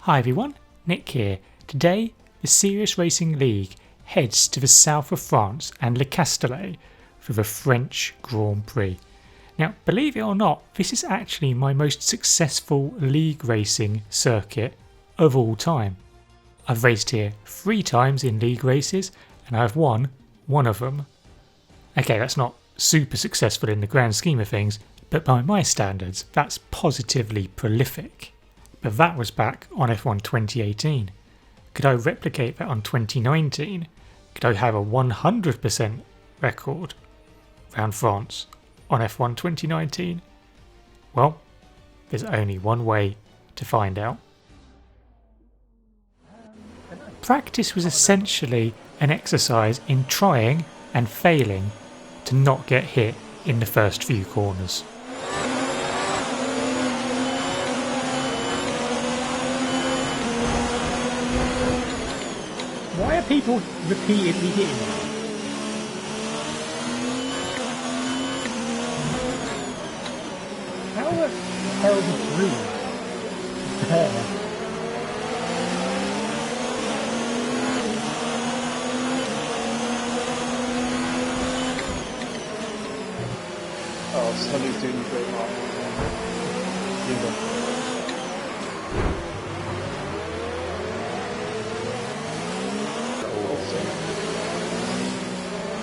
Hi everyone, Nick here. Today, the Serious Racing League heads to the south of France and Le Castellet for the French Grand Prix. Now, believe it or not, this is actually my most successful league racing circuit of all time. I've raced here 3 times in league races and I've won one of them. Okay, that's not super successful in the grand scheme of things, but by my standards, that's positively prolific. But that was back on F1 2018. Could I replicate that on 2019? Could I have a 100% record around France on F1 2019? Well, there's only one way to find out. Practice was essentially an exercise in trying and failing to not get hit in the first few corners. Why are people repeatedly hitting me? How the hell is it through? Oh, somebody's doing a great mark.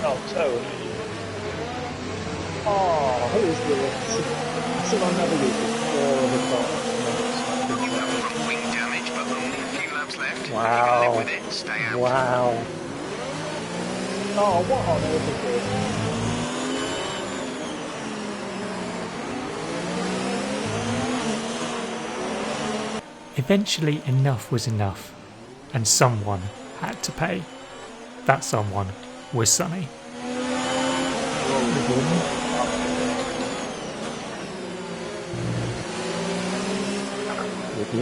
Oh, totally. Oh, who is this? Someone never uses Wing damage, but only a few laps left. Wow. You can live with it. Stay out. Wow. Oh, what on earth is this? Eventually enough was enough, and someone had to pay. That someone was Sonny. I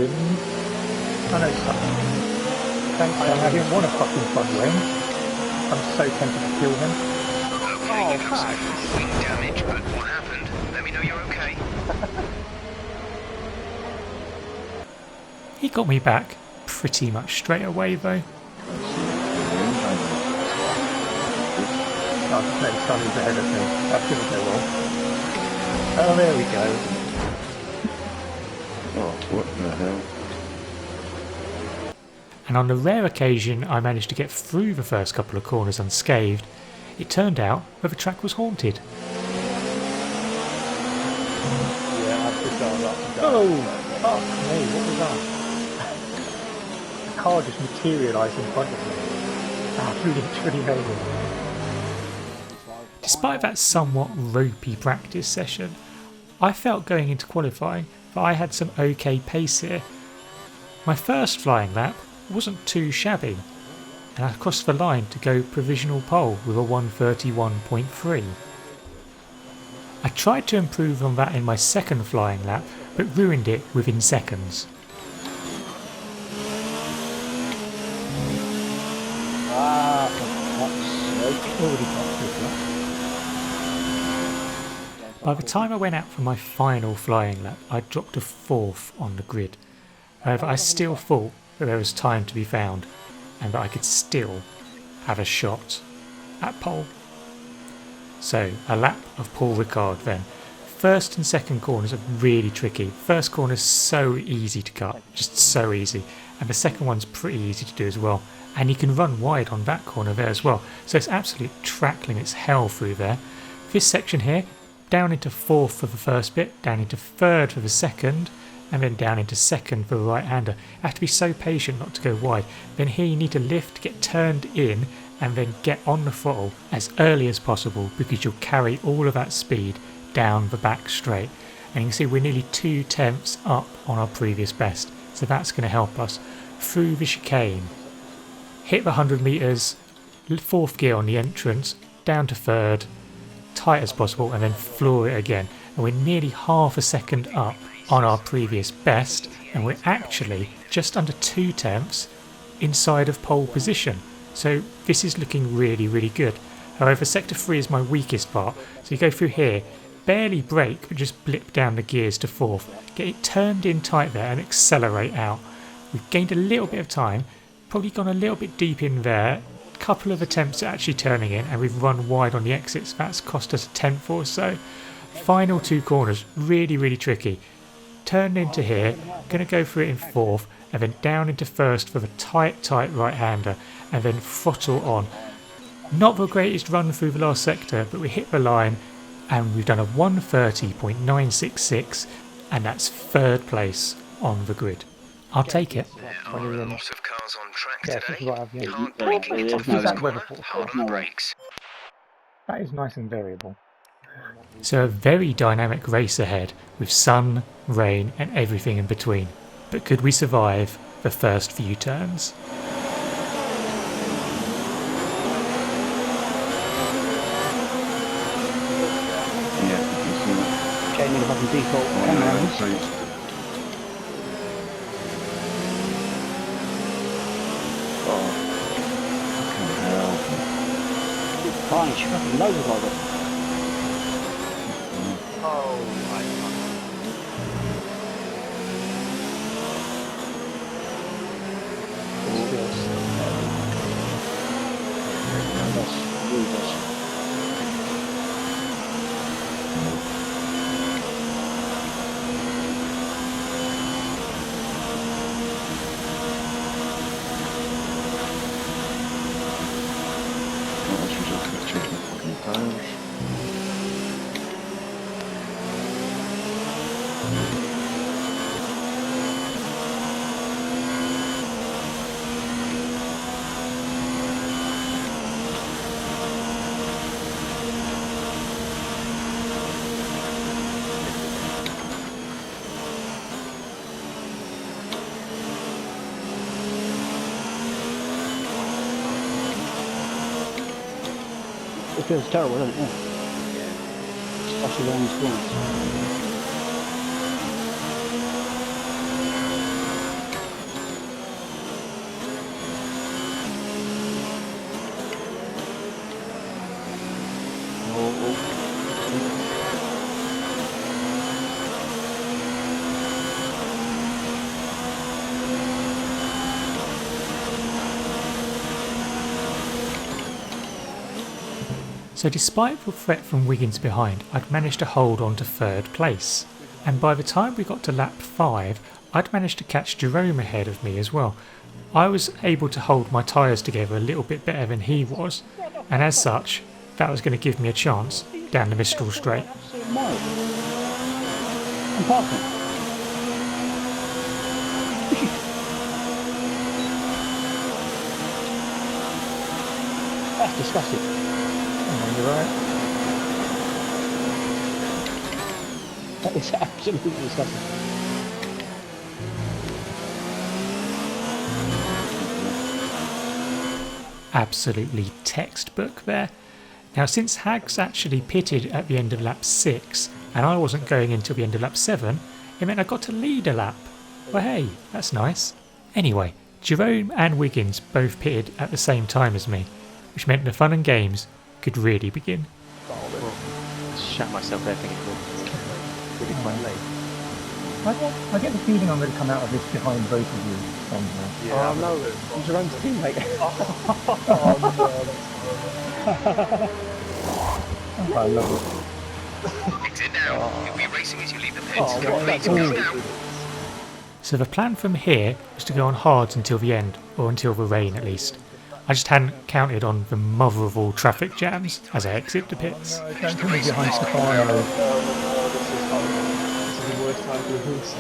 know something. Thanks, I didn't want a fucking front wing. I'm so tempted to kill him. Okay, you have some wing damage, but what happened? Let me know you're okay. He got me back pretty much straight away though. Oh, no, Sonny's ahead of me. That's going to go well. Oh, there we go. Oh, what the hell? And on the rare occasion I managed to get through the first couple of corners unscathed, it turned out that the track was haunted. Yeah, I've just gone up and down. Oh, fuck me, what was that? The car just materialised in front of me. That literally made it. Despite that somewhat ropey practice session, I felt going into qualifying that I had some okay pace here. My first flying lap wasn't too shabby, and I crossed the line to go provisional pole with a 1:31.3. I tried to improve on that in my second flying lap, but ruined it within seconds. Ah, for fuck's sake. Already got this. By the time I went out for my final flying lap, I dropped to 4th on the grid. However, I still thought that there was time to be found and that I could still have a shot at pole. So, a lap of Paul Ricard then. First and second corners are really tricky. First corner is so easy to cut, just so easy. And the second one's pretty easy to do as well. And you can run wide on that corner there as well. So it's absolute trackling, it's hell through there. This section here, down into 4th for the first bit, down into 3rd for the second, and then down into 2nd for the right-hander. You have to be so patient not to go wide. Then here you need to lift, get turned in, and then get on the throttle as early as possible because you'll carry all of that speed down the back straight. And you can see we're nearly 2/10 up on our previous best, so that's going to help us through the chicane. Hit the 100 metres, 4th gear on the entrance, down to 3rd, tight as possible, and then floor it again. And we're nearly half a second up on our previous best, and we're actually just under 2/10 inside of pole position. So this is looking really, really good. However, sector 3 is my weakest part. So you go through here, barely brake, but just blip down the gears to 4th. Get it turned in tight there and accelerate out. We've gained a little bit of time, probably gone a little bit deep in there, couple of attempts at actually turning in, and we've run wide on the exits. That's cost us a tenth or so. Final 2 corners, really tricky. Turned into here, going to go for it in 4th, and then down into 1st for the tight right-hander, and then throttle on. Not the greatest run through the last sector, but we hit the line, and we've done a 1:30.966, and that's 3rd place on the grid. I'll take it. There are a lot of cars on track Yeah, this is today. what I've Hard braking into the first corner, hard on the brakes. That is nice and variable. So a very dynamic race ahead, with sun, rain and everything in between. But could we survive the first few turns? Changing the fucking default camera angles. Carnage, fucking loads of logos. It feels terrible, doesn't it? Yeah. Especially long corners. So despite the threat from Wiggins behind, I'd managed to hold on to 3rd place. And by the time we got to lap 5, I'd managed to catch Jerome ahead of me as well. I was able to hold my tyres together a little bit better than he was, and as such, that was going to give me a chance down the Mistral Straight. I'm parking. That's disgusting. You're right. That is absolutely disgusting. Absolutely textbook there. Now since Hags actually pitted at the end of lap 6 and I wasn't going until the end of lap 7, it meant I got to lead a lap. Well hey, that's nice. Anyway, Jerome and Wiggins both pitted at the same time as me, which meant the fun and games could really begin. Shat myself there thinking, well, really quite late. I get the feeling I'm going to come out of this behind both of you somehow. Yeah, Oh no, he's your own teammate. I love it. Exit now. You'll be racing as you leave the pits. Oh, well, Complete that's go all. now. So the plan from here was to go on hards until the end, or until the rain at least. I just hadn't counted on the mother of all traffic jams as I exit the pits. Don't put me behind Stefano. This is the worst time to lose. I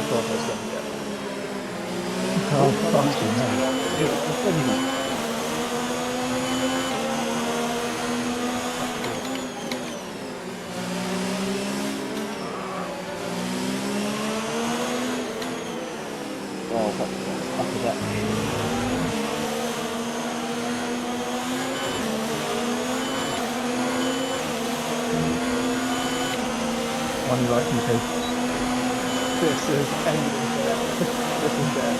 thought I was going to get Oh, fucking hell. Oh, fuck is that? One like you do. this is ending there. This is there.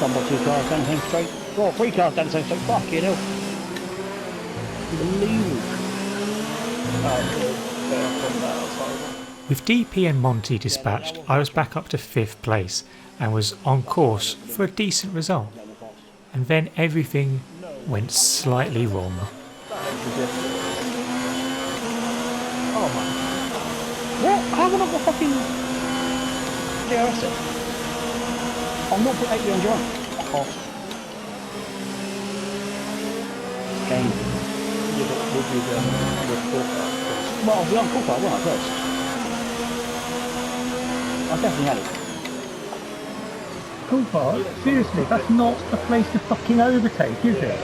One or two cars down the same straight. Oh, 3 cars down the same straight. Fuck you know. Unbelievable. From that, I was horrible. With DP and Monty dispatched, I was back up to 5th place and was on course for a decent result. And then everything went slightly wrong. Oh man. What? How have I got fucking DRS it? I'm not putting 8 on your own. Off. Game. Yeah, but would you then report that? Well, I was on Cooper, wasn't I, first? I definitely had it. Cooper, seriously, that's not a place to fucking overtake, is it?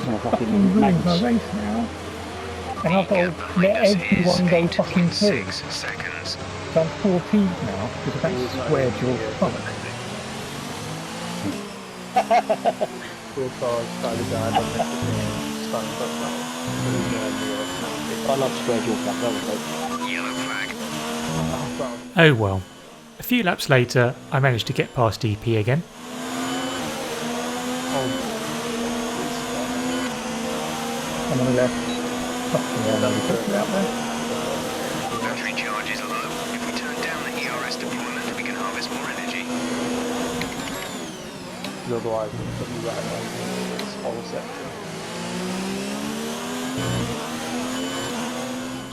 I'm a Fucking fucking ruins my madness. race now. And I've got to let everyone go fucking through. 6 seconds. So I'm 14th now because of that square jaw fuck. I love square jaw flag, that was dope. Yellow flag. Oh well. A few laps later, I managed to get past DP again. I'm on the left. Fucking hell, nobody puts me out there. Battery charge is low. If we turn down the ERS deployment, we can harvest more energy. Otherwise, it'll put you right away in this whole section.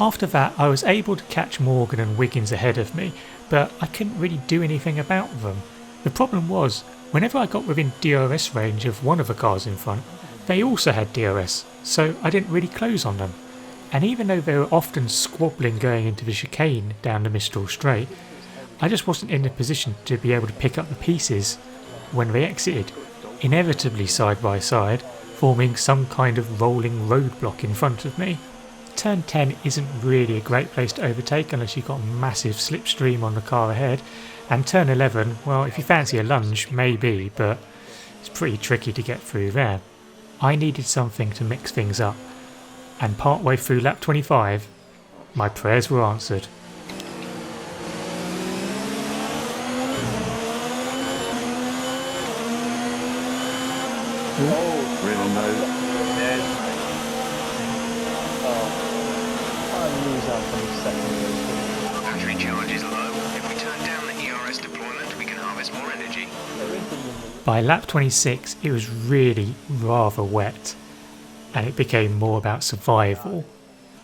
After that, I was able to catch Morgan and Wiggins ahead of me, but I couldn't really do anything about them. The problem was, whenever I got within DRS range of one of the cars in front, they also had DRS, so I didn't really close on them. And even though they were often squabbling going into the chicane down the Mistral Straight, I just wasn't in a position to be able to pick up the pieces when they exited, inevitably side by side, forming some kind of rolling roadblock in front of me. Turn 10 isn't really a great place to overtake unless you've got a massive slipstream on the car ahead, and turn 11, well, if you fancy a lunge, maybe, but it's pretty tricky to get through there. I needed something to mix things up, and partway through lap 25, my prayers were answered. Really no. Battery charge is low. If we turn down the ERS deployment, we can harvest more energy. By lap 26, it was really rather wet, and it became more about survival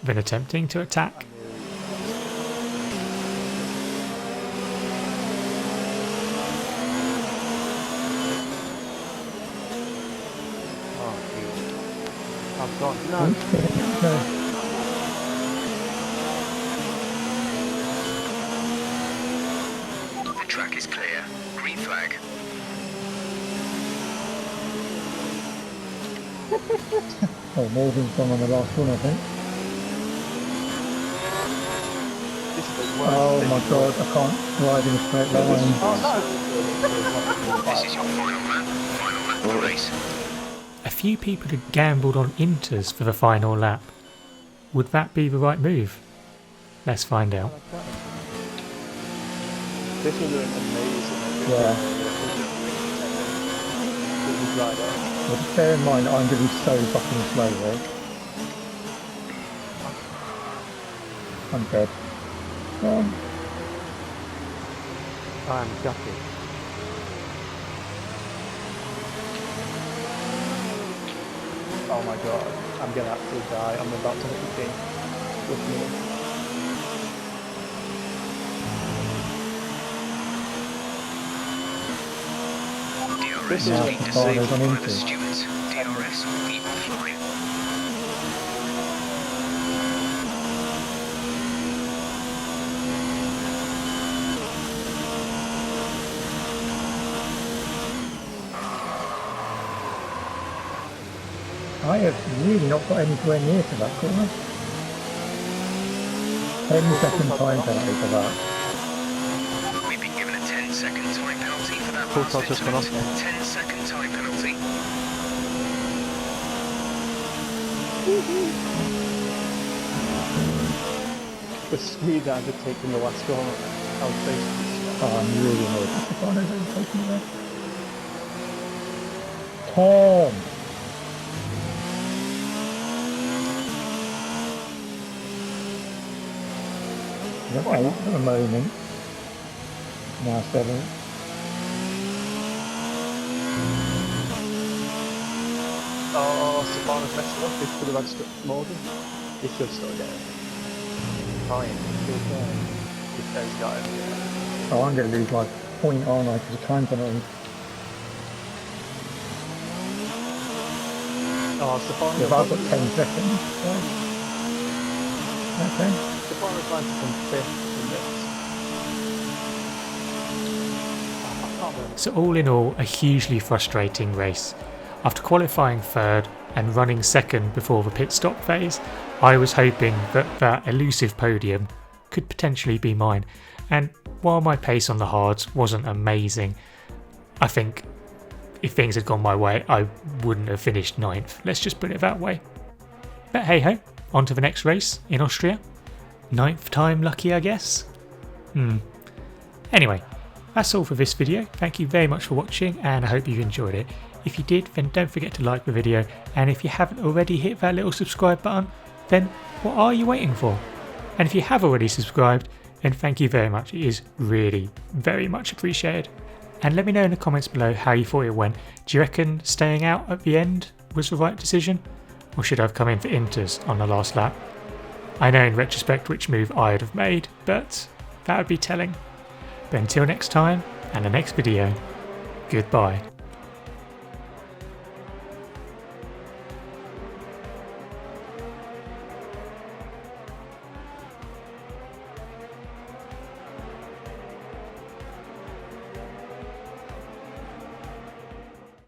than attempting to attack. I've gone. No. No. The track is clear. Green flag. Oh, Morgan's gone on the last one, I think. Oh my god, I can't drive in a straight line. This is your final lap. Final lap of the race. A few people had gambled on Inters for the final lap. Would that be the right move? Let's find out. This was an amazing. Yeah. Well, just bear in mind, I'm going to be so fucking slow here. I'm dead. Go on. I'm gutted. Oh my god, I'm gonna absolutely die. I'm about to hit the king with me. DRS has been disabled by the stewards. DRS will be offline. I have really not got anywhere near to that corner. 10-second time penalty for that. We've been given a 10-second time penalty for that Full last time just went off. incident. 10-second time penalty. The speed I've taken the last corner, I was basically Oh, I'm really annoyed. Stefano's overtaking me there. Tom! We're 8 at the moment. Now 7. Oh, Savannah's messed it up. He could have had Morgan. He should still get it. Fine, still fine. He's got it, yeah. Oh, I'm going to lose my point, aren't I? Because the time's on it. Oh, Savannah. If I've got 10 seconds. Okay. Savannah's trying to come 5th in this. So all in all, a hugely frustrating race. After qualifying 3rd and running 2nd before the pit stop phase, I was hoping that that elusive podium could potentially be mine, and while my pace on the hards wasn't amazing, I think if things had gone my way I wouldn't have finished 9th, let's just put it that way. But hey ho, on to the next race in Austria. 9th time lucky, I guess? Anyway, that's all for this video. Thank you very much for watching and I hope you enjoyed it. If you did, then don't forget to like the video, and if you haven't already hit that little subscribe button, then what are you waiting for? And if you have already subscribed, then thank you very much. It is really very much appreciated. And let me know in the comments below how you thought it went. Do you reckon staying out at the end was the right decision? Or should I have come in for inters on the last lap? I know in retrospect which move I'd have made, but that would be telling. But until next time, and the next video, goodbye.